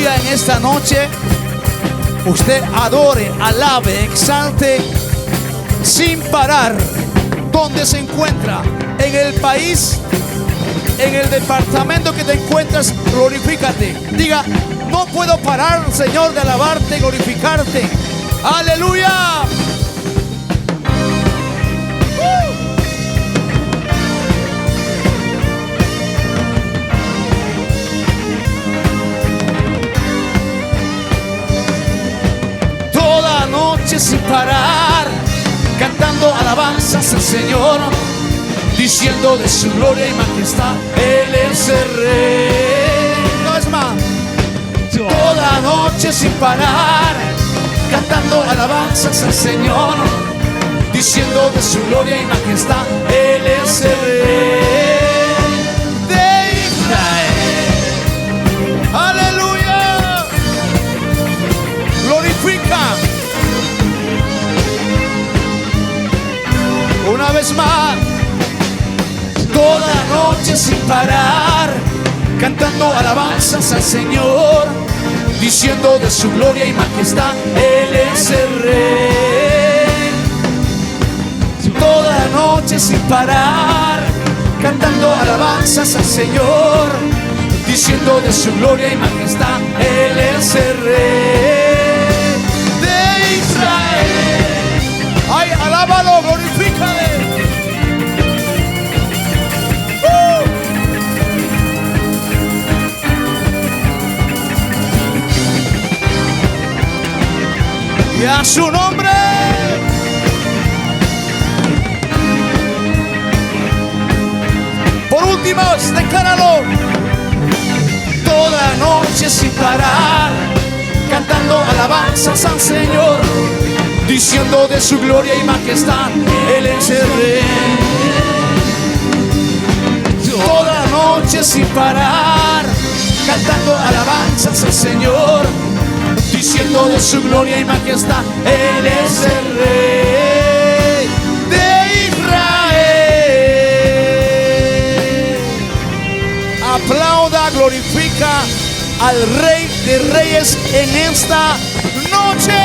aleluya, en esta noche usted adore, alabe, exalte sin parar. Donde se encuentra, en el país, en el departamento que te encuentras, glorifícate. Diga: no puedo parar, Señor, de alabarte, glorificarte. Aleluya. Toda noche sin parar, cantando alabanzas al Señor, diciendo de su gloria y majestad, Él es el Rey. No es más. Toda noche sin parar, cantando alabanzas al Señor, diciendo de su gloria y majestad, Él es el Rey de Israel. Aleluya. Glorifica. Una vez más. Toda noche sin parar, cantando alabanzas al Señor, diciendo de su gloria y majestad, Él es el Rey. Toda noche sin parar, cantando alabanzas al Señor, diciendo de su gloria y majestad, Él es el Rey de Israel. Ay, alábalo, glorifícale. Y a su nombre. Por último, decláralo. Toda noche sin parar, cantando alabanzas al Señor, diciendo de su gloria y majestad, Él es el Rey. Toda noche sin parar, cantando alabanzas al Señor, diciendo de su gloria y majestad, Él es el Rey de Israel. Aplauda, glorifica al Rey de Reyes en esta noche.